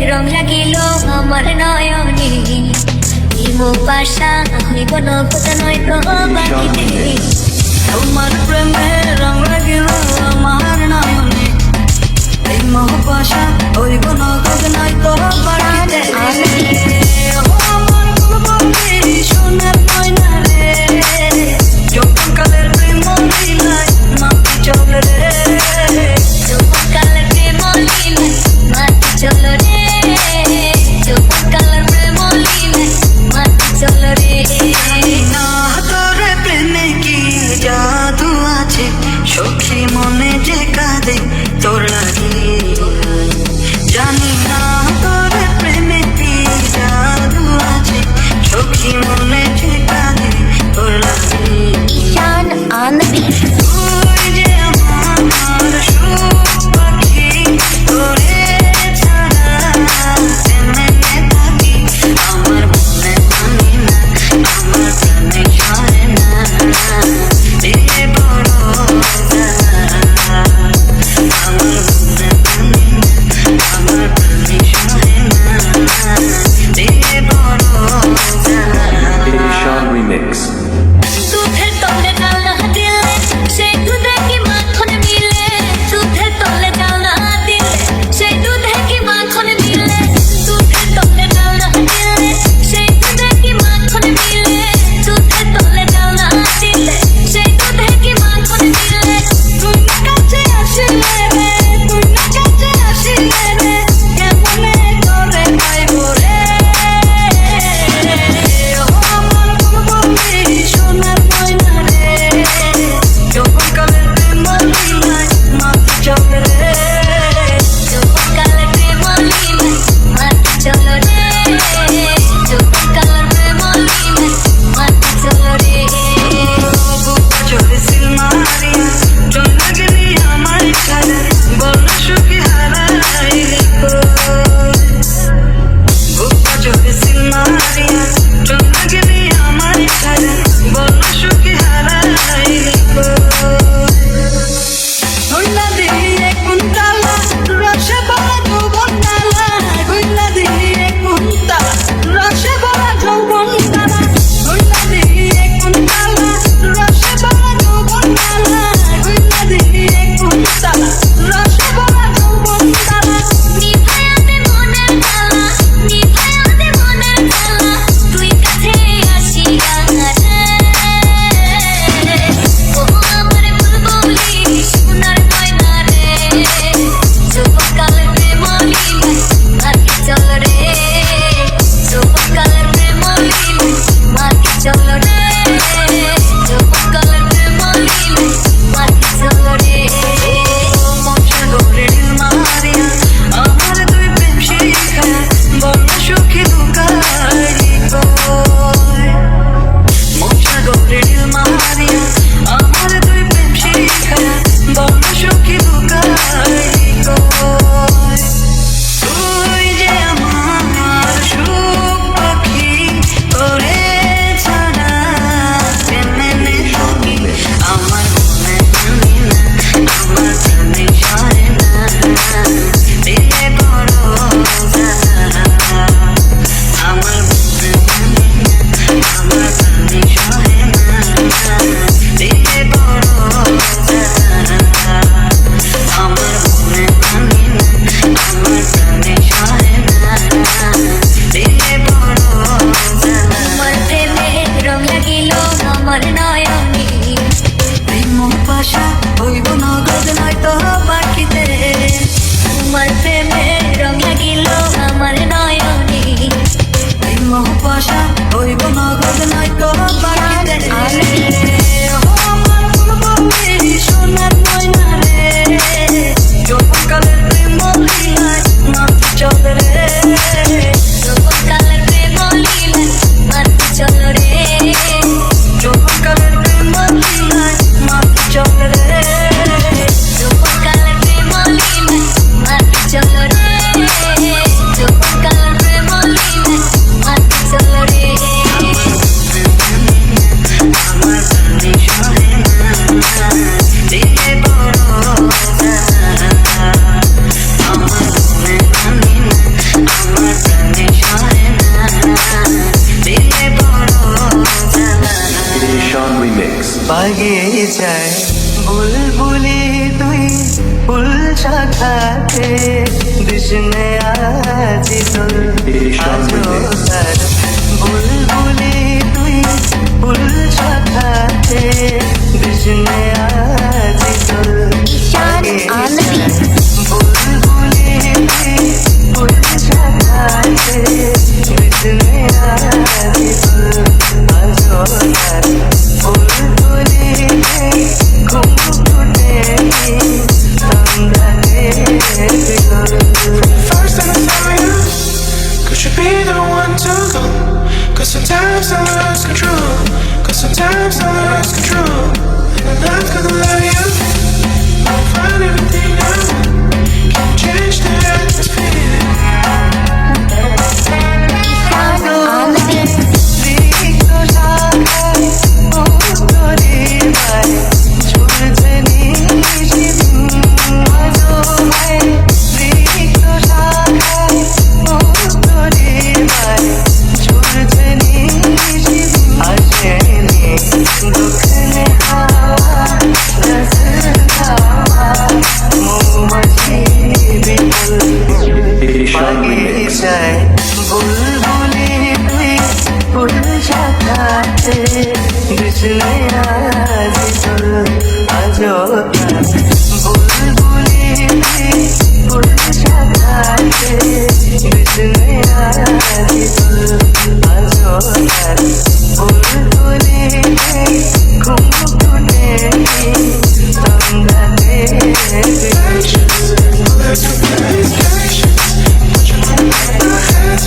রং লাগিল আমার নয়নে ইমো পাশা হইব নগদ নয় তো বাকিতে তোমার প্রেমের রং লাগিল আমার নয়নে এই মহাপাশা হইব নগদ নয় তো বাড়িতে আমার বলবি সোনার ময়না রে যখন কালের প্রেম লীলায় মাটি চলে রে যখন কালের প্রেম লীলায় মাটি চলো রে যখন কালের প্রেম লীলায় মাটি চলো রে না তোর প্রেমে কি জাদু আছে সখী মনে যে কাঁদে তোর লাগে কৃষ্ণে আজি তোর আজো তার বুলবুলি তুই ফুল শাখাতে কৃষ্ণে আজি তোর Ishan on the beat. বুলবুলি তুই ফুল শাখাতে কৃষ্ণে আজি তোর আজো তার বুলবুলি তুই ঘুম ফুটে সন্ধ্যাতে তোর First time I saw you, could you be the one to go? Cause sometimes I lose control. Cause sometimes I lose control. And I'm not gonna love you. I'll find everything I want. Can you change the atmosphere? Ishan on the beat. রিক্ত শাখায় উত্তরে ভাই ঝুলছে নিশিদিন আজো ভাই রিক্ত শাখায় উত্তরে ভাই ঝুলছে নিশিদিন আসেনি দক্ষিণে হাওয়া রস হাওয়া মৌমাছি বিপুল বাগিচায় বুলবুলি তুই ফুল শাখাতে কৃষ্ণে আজি তোর আজো তার বুলবুলি তুই ফুল শাখাতে কৃষ্ণে আজি তোর আজো তার বুলবুলি তুই ঘুম ফুটে সন্ধ্যাতে Patience, well, that's what that is patience. Put your arms around my hands,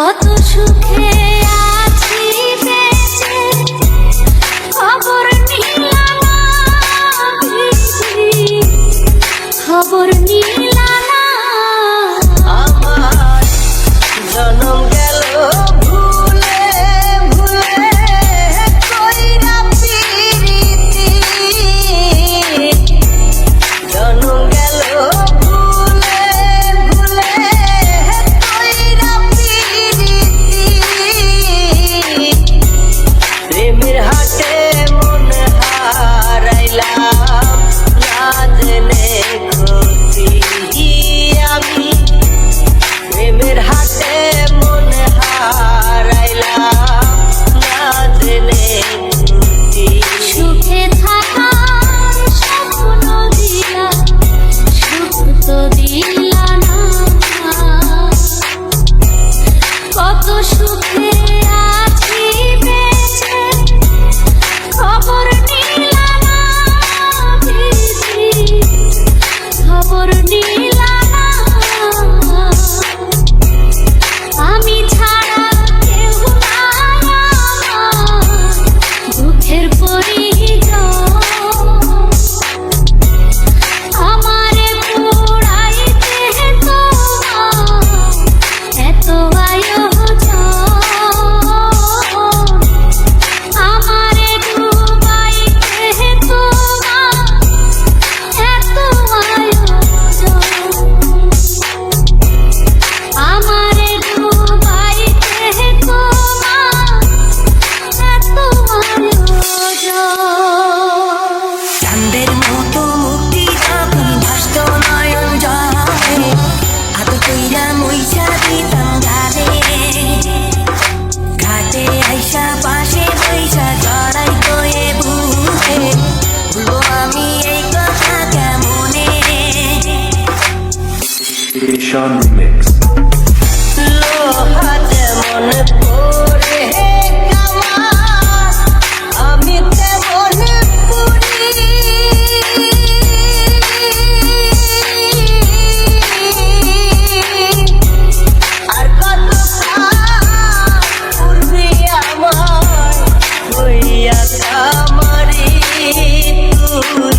কত সুখে আছি বেঁচে খবর নিলাম না বিধি, খবর নিলাম না। আমার জনম গেল ভুলে ভুলে কইরা পিরিতি, জনম গেল ভুলে ভুলে কইরা পিরিতি, প্রেমের হাটে মন হারাইলাম না জেনে ক্ষতি আমি, প্রেমের হাটে মন হারাইলাম না জেনে ক্ষতি। সুখে থাকার স্বপ্ন দিলা, সুখ তো দিলা না। কত সুখে আছি বেঁচে খবর নিলাম না বিধি, খবর নিলাম না। আমি ছাড়া কেউ নাই আমার, দুঃখের পরিজন। আমারে পোড়াইতে তোমার এত আয়োজন, আমারে ডুবাইতে তোমার এত আয়োজন, আমারে ডুবাইতে তোমার এত আয়োজন। চাঁদের মতো মুক্তি যখন ভাসত নয়ন জলে, আদর কইরা মইসা দিতাম ঘাটে, ঘাটে আইসা পাশে বইসা জড়াই তোয়ে বুকে, বলবো আমি এই কথা কেমনে। Sean Remix. লোহা যেমন পরে কামার, আমি তেমন পুরি, আর কত পূর্বে আমার হইয়া কামারি, তুই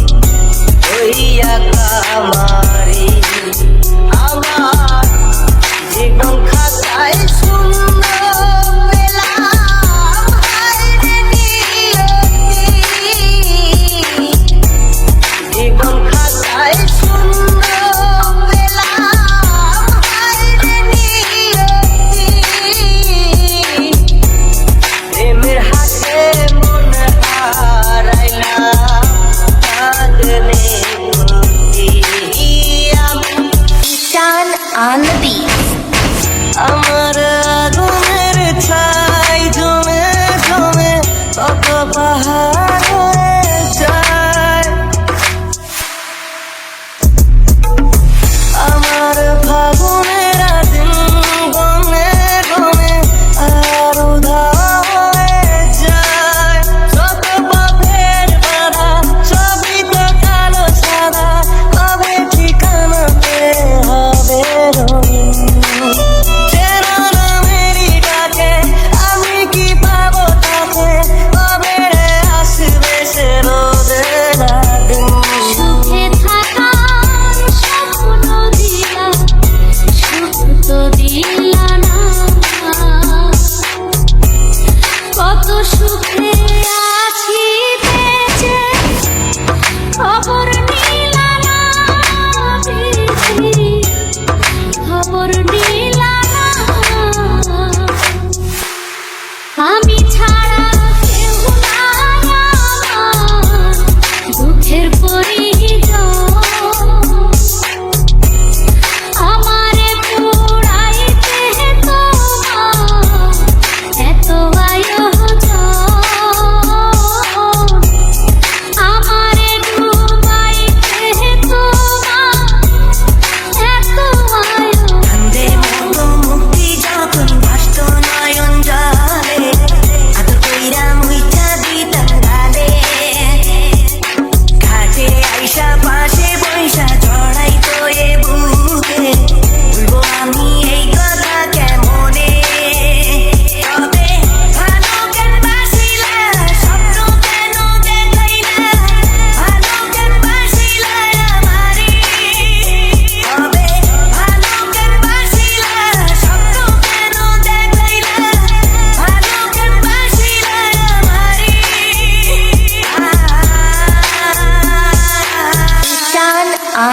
হইয়া কামারি। আমার জীবন খাতায় শূন্য পেলাম হায়রে নিয়তি, জীবন খাতায় শূন্য পেলাম হায়রে নিয়তি, প্রেমের হাটে মন হারাইলাম না জেনে ক্ষতি।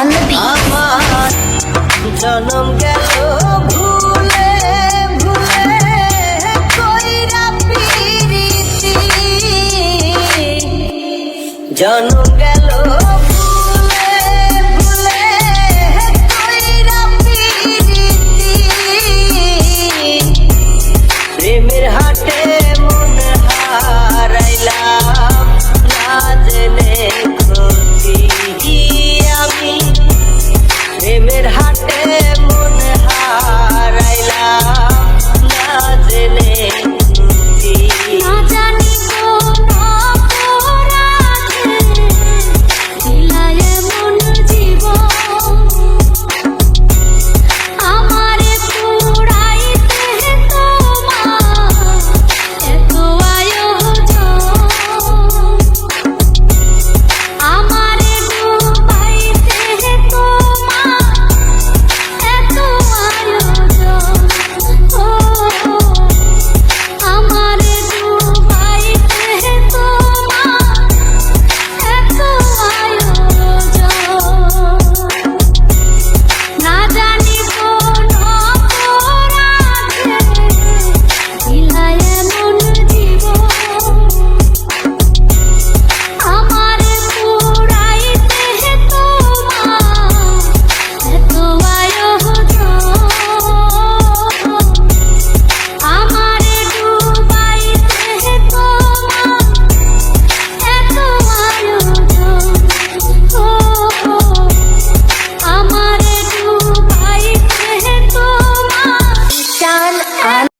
on the beat. আমার জনম গেল ভুলে ভুলে কইরা পিরিতি জনম